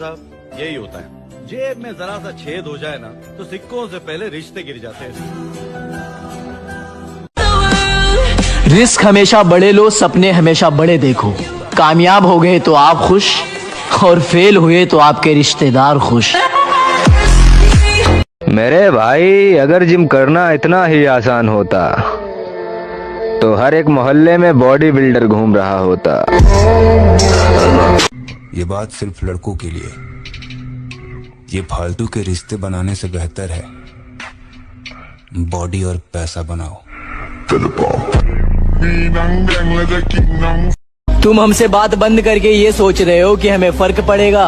साहब यही होता है, जेब में जरा सा छेद हो जाए ना तो सिक्कों से पहले रिश्ते गिर जाते हैं। रिस्क हमेशा बड़े लो, सपने हमेशा बड़े देखो। कामयाब हो गए तो आप खुश और फेल हुए तो आपके रिश्तेदार खुश। मेरे भाई, अगर जिम करना इतना ही आसान होता तो हर एक मोहल्ले में बॉडी बिल्डर घूम रहा होता। ये बात सिर्फ लड़कों के लिए। ये फालतू के रिश्ते बनाने से बेहतर है बॉडी और पैसा बनाओ। तुम हमसे बात बंद करके ये सोच रहे हो कि हमें फर्क पड़ेगा?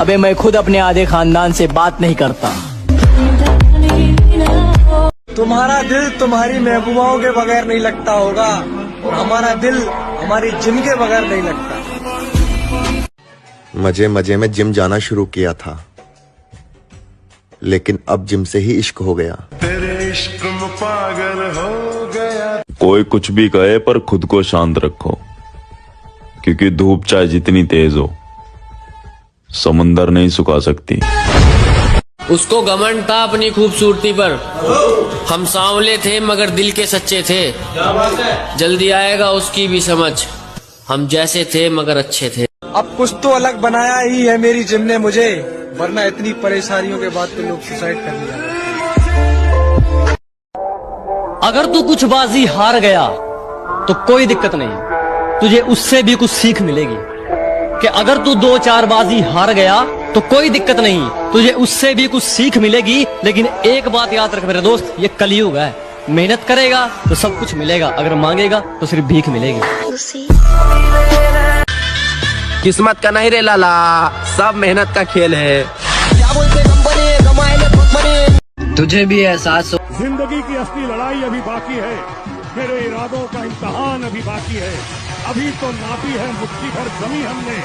अबे मैं खुद अपने आधे खानदान से बात नहीं करता। तुम्हारा दिल तुम्हारी महबूबाओं के बगैर नहीं लगता होगा और हमारा दिल हमारी जिम के बगैर नहीं लगता। मजे मजे में जिम जाना शुरू किया था, लेकिन अब जिम से ही इश्क हो गया। तेरे इश्क में पागल हो गया। कोई कुछ भी कहे पर खुद को शांत रखो, क्योंकि धूप चाहे जितनी तेज हो समुंदर नहीं सुखा सकती। उसको घमंड था अपनी खूबसूरती पर। हम सांवले थे मगर दिल के सच्चे थे। जल्दी आएगा उसकी भी समझ, हम जैसे थे मगर अच्छे थे। अब कुछ तो अलग बनाया ही है मेरी जिम ने मुझे, वरना इतनी परेशानियों के बाद तो लोग सुसाइड कर लिया। अगर तू कुछ बाजी हार गया तो कोई दिक्कत नहीं, तुझे उससे भी कुछ सीख मिलेगी। कि अगर तू 2-4 बाजी हार गया तो कोई दिक्कत नहीं, तुझे उससे भी कुछ सीख मिलेगी। लेकिन एक बात याद रख मेरे दोस्त, ये कलयुग है। मेहनत करेगा तो सब कुछ मिलेगा, अगर मांगेगा तो सिर्फ भीख मिलेगी। किस्मत का नहीं रे लाला, सब मेहनत का खेल है। तुझे भी एहसास हो जिंदगी की असली लड़ाई अभी बाकी है, मेरे इरादों का इम्तहान अभी बाकी है। अभी तो नापी है मुट्ठी भर जमी हमने,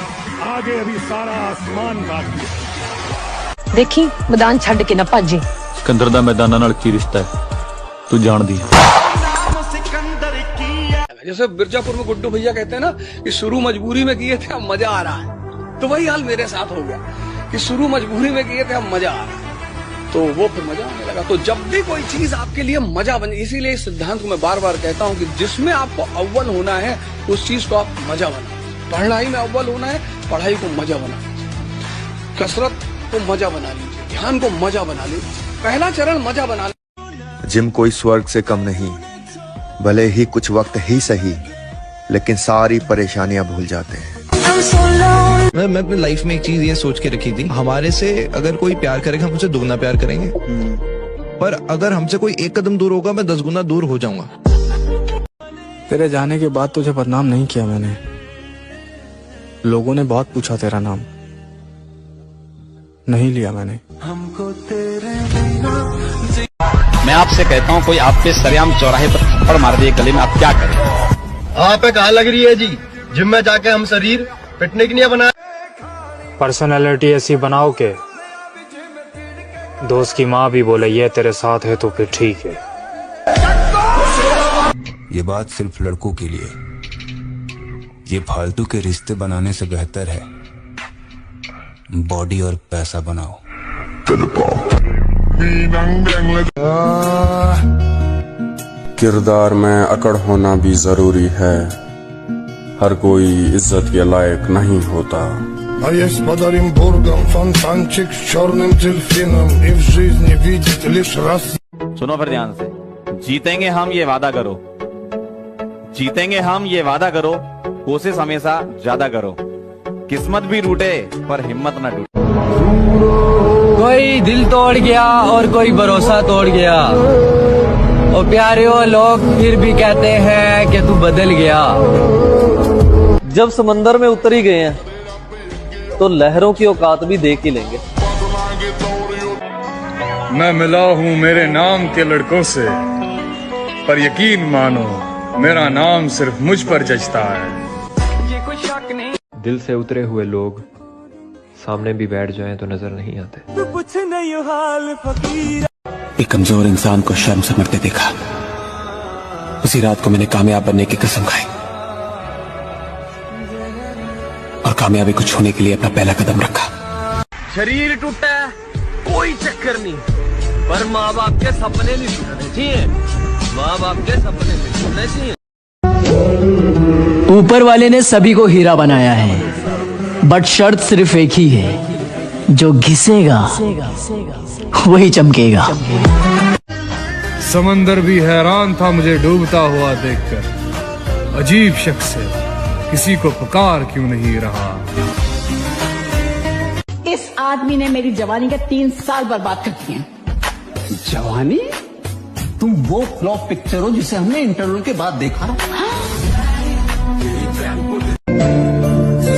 आगे अभी सारा आसमान बाकी है। देखी मैदान छड़ के न भाजे। सिकंदर दा मैदाना नाल की रिश्ता है तू जान दी। जैसे मिर्जापुर में गुड्डू भैया कहते हैं ना कि शुरू मजबूरी में किए थे अब मजा आ रहा है, तो वही हाल मेरे साथ हो गया कि शुरू मजबूरी में किए थे अब मजा आ रहा है, तो वो फिर मजा आने लगा। तो जब भी कोई चीज आपके लिए मजा बने, इसीलिए इस सिद्धांत को मैं बार बार कहता हूँ कि जिसमें आपको अव्वल होना है उस चीज को आप मजा बनाओ। पढ़ाई में अव्वल होना है, पढ़ाई को मजा बनाओ। कसरत को मजा बना लीजिए, ध्यान को मजा बना लीजिए। पहला चरण मजा बना लीजिए। जिम कोई स्वर्ग से कम नहीं, भले ही कुछ वक्त ही सही, लेकिन सारी परेशानियां भूल जाते हैं। मैं अपनी लाइफ में एक चीज ये सोच के रखी थी, हमारे से अगर कोई प्यार करेगा हम उसे दुगना प्यार करेंगे, पर अगर हमसे कोई एक कदम दूर होगा मैं 10 गुना दूर हो जाऊंगा। तेरे जाने के बाद तुझे बदनाम नहीं किया मैंने। लोगों ने बहुत पूछा तेरा नाम, नहीं लिया मैंने। मैं आपसे कहता हूँ, कोई आपके सरेआम चौराहे पर थप्पड़ मार दिए गले में, आप क्या करें? आप पे कहाँ लग रही है जी? जिम में जाके हम शरीर पिटने के लिए बनाए। पर्सनालिटी ऐसी बनाओ के दोस्त की माँ भी बोले ये तेरे साथ है तो फिर ठीक है। ये बात सिर्फ लड़कों के लिए। ये फालतू के रिश्ते बनाने से बेहतर है बॉडी और पैसा बनाओ। किरदार में अकड़ होना भी जरूरी है, हर कोई इज्जत के लायक नहीं होता। सुनो फिर ध्यान से, जीतेंगे हम ये वादा करो, जीतेंगे हम ये वादा करो, कोशिश हमेशा ज्यादा करो, किस्मत भी रूठे पर हिम्मत न टूटे। कोई दिल तोड़ गया और कोई भरोसा तोड़ गया, और प्यारे लोग फिर भी कहते हैं कि तू बदल गया। जब समंदर में उतर ही गए हैं तो लहरों की औकात भी देख ही लेंगे। मैं मिला हूँ मेरे नाम के लड़कों से, पर यकीन मानो मेरा नाम सिर्फ मुझ पर जचता है। दिल से उतरे हुए लोग सामने भी बैठ जाएं तो नजर नहीं आते। एक कमजोर इंसान को शर्म से मरते देखा, उसी रात को मैंने कामयाब बनने की कसम खाई और कामयाबी को छूने के लिए अपना पहला कदम रखा। शरीर टूटा है कोई चक्कर नहीं, पर माँ बाप के सपने नहीं टूटने चाहिए। माँ बाप के सपने नहीं टूटने चाहिए। ऊपर वाले ने सभी को हीरा बनाया है, बट शर्त सिर्फ एक ही है, जो घिसेगा वही चमकेगा। समंदर भी हैरान था मुझे डूबता हुआ देखकर, अजीब शख्स है, किसी को पुकार क्यों नहीं रहा। इस आदमी ने मेरी जवानी के 3 साल बर्बाद कर दिए। जवानी? तुम वो फ्लॉप पिक्चर हो जिसे हमने इंटरवल के बाद देखा।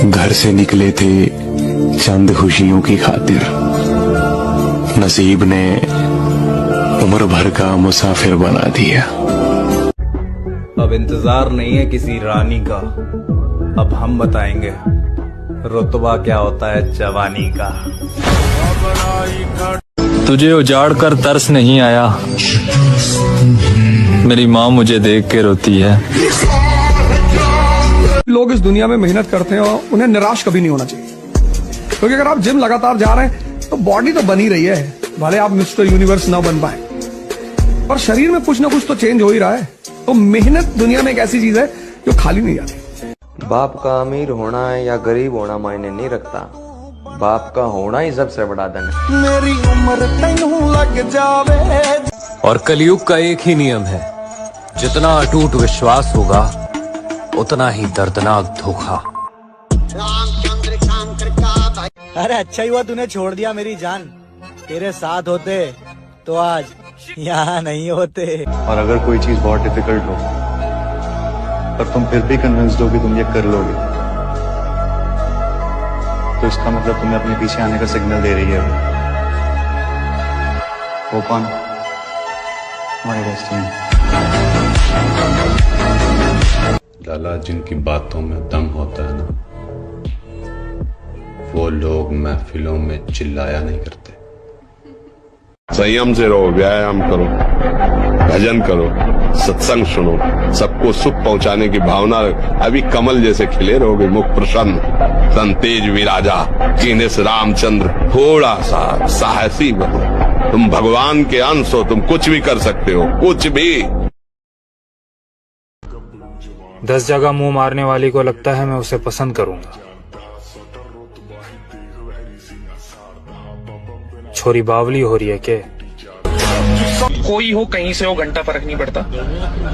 घर से निकले थे चंद खुशियों की खातिर, नसीब ने उम्र भर का मुसाफिर बना दिया। अब इंतजार नहीं है किसी रानी का, अब हम बताएंगे रुतबा क्या होता है जवानी का। तुझे उजाड़ कर तरस नहीं आया, मेरी माँ मुझे देख के रोती है। लोग इस दुनिया में मेहनत करते हैं और उन्हें निराश कभी नहीं होना चाहिए, क्योंकि अगर आप जिम लगातार जा रहे हैं तो बॉडी तो बनी रही है, भले आप मिस्टर यूनिवर्स ना बन पाए, पर शरीर में कुछ ना कुछ तो चेंज हो ही रहा है। तो मेहनत दुनिया में एक ऐसी चीज है जो खाली नहीं जाती। बाप का अमीर होना है या गरीब होना मायने नहीं रखता, बाप का होना ही सबसे बड़ा धन है। मेरी उम्र तैनू लग जावे। और कलयुग का एक ही नियम है, जितना अटूट विश्वास होगा उतना ही दर्दनाक धोखा। अरे अच्छा ही हुआ तूने छोड़ दिया मेरी जान, तेरे साथ होते तो आज यहाँ नहीं होते। और अगर कोई चीज बहुत डिफिकल्ट हो पर तुम फिर भी कन्विंस्ड हो कि तुम ये कर लोगे, तो इसका मतलब तुम्हें अपने पीछे आने का सिग्नल दे रही है। वो कौन? तुम्हारी डेस्टिनी। लाला, जिनकी बातों में दम होता है ना, वो लोग महफिलों में चिल्लाया नहीं करते। संयम से रहो, व्यायाम करो, भजन करो, सत्संग सुनो, सबको सुख पहुंचाने की भावना अभी कमल जैसे खिले रहोगे, मुख प्रसन्न, संतेज विराजा, कीनेस रामचंद्र। थोड़ा सा साहसी बनो, तुम भगवान के अंश हो, तुम कुछ भी कर सकते हो, कुछ भी। 10 जगह मुंह मारने वाली को लगता है मैं उसे पसंद करूंगा। छोरी बावली हो रही है के? कोई हो कहीं से हो, घंटा फर्क नहीं पड़ता,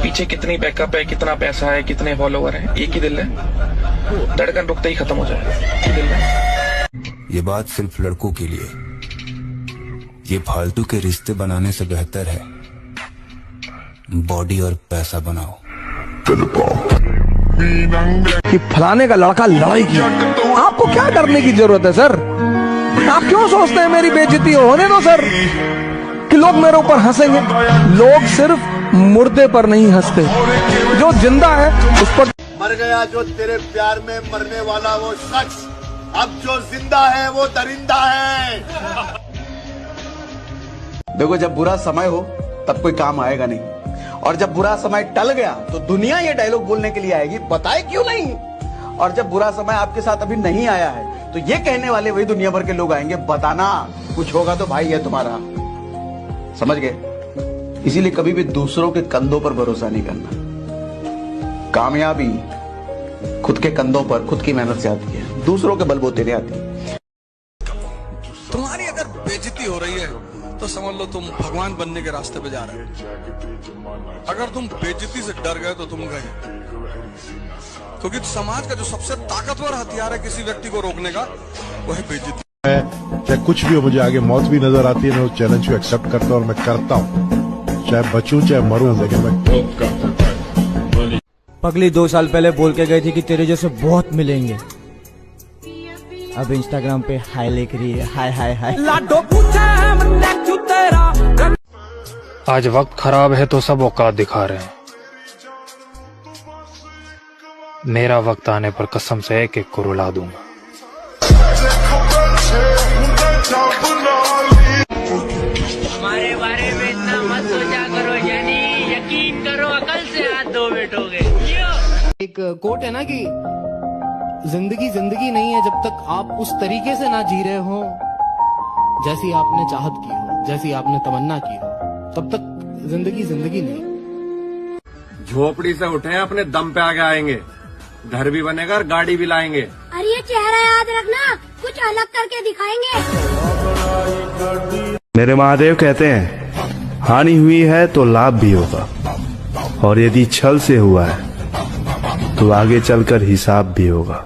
पीछे कितनी बैकअप है, कितना पैसा है, कितने फॉलोवर हैं, एक ही दिल है, धड़कन रुकते ही खत्म हो जाएगा। ये बात सिर्फ लड़कों के लिए, ये फालतू के रिश्ते बनाने से बेहतर है बॉडी और पैसा बनाओ। कि फलाने का लड़का लड़ाई किया, आपको क्या करने की जरूरत है सर? आप क्यों सोचते हैं मेरी बेइज्जती होने दो सर, कि लोग मेरे ऊपर हंसेंगे। लोग सिर्फ मुर्दे पर नहीं हंसते, जो जिंदा है उस पर। मर गया जो तेरे प्यार में मरने वाला वो शख्स, अब जो जिंदा है वो दरिंदा है। देखो, जब बुरा समय हो तब कोई काम आएगा नहीं, और जब बुरा समय टल गया तो दुनिया ये डायलॉग बोलने के लिए आएगी, बताए क्यों नहीं। और जब बुरा समय आपके साथ अभी नहीं आया है तो ये कहने वाले वही दुनिया भर के लोग आएंगे, बताना कुछ होगा तो भाई है तुम्हारा। समझ गए? इसीलिए कभी भी दूसरों के कंधों पर भरोसा नहीं करना। कामयाबी खुद के कंधों पर, खुद की मेहनत से आती है, दूसरों के बलबूते नहीं आती। तुम्हारी अगर बेइज्जती हो रही है तो समझ लो तुम भगवान बनने के रास्ते पे जा रहे हो। अगर तुम बेइज्जती से डर गए तो तुम गए, क्योंकि समाज का जो सबसे ताकतवर हथियार है किसी व्यक्ति को रोकने का, वो है बेइज्जती। चाहे कुछ भी हो, मुझे आगे मौत भी नजर आती है, मैं उस चैलेंज को एक्सेप्ट करता हूँ और मैं करता हूँ, चाहे बचूं चाहे मरूं, लेकिन मैं पगली 2 साल पहले बोल के गई थी कि तेरे जैसे बहुत मिलेंगे, अब इंस्टाग्राम पे हाय लिख रही है, हाय हाय हाय। आज वक्त खराब है तो सब औकात दिखा रहे हैं, मेरा वक्त आने पर कसम से एक एक को रुला दूंगा। हमारे बारे में इतना मत सोचा करो यानी, यकीन करो अकल से हाथ धो बैठोगे। एक कोट है ना कि जिंदगी जिंदगी नहीं है जब तक आप उस तरीके से ना जी रहे हो जैसी आपने चाहत की हो, जैसी आपने तमन्ना की हो, तब तक जिंदगी जिंदगी नहीं। झोपड़ी से उठे अपने दम पे आगे आएंगे, घर भी बनेगा और गाड़ी भी लाएंगे। अरे ये चेहरा याद रखना, कुछ अलग करके दिखाएंगे। मेरे महादेव कहते हैं हानि हुई है तो लाभ भी होगा, और यदि छल से हुआ है तो आगे चलकर हिसाब भी होगा।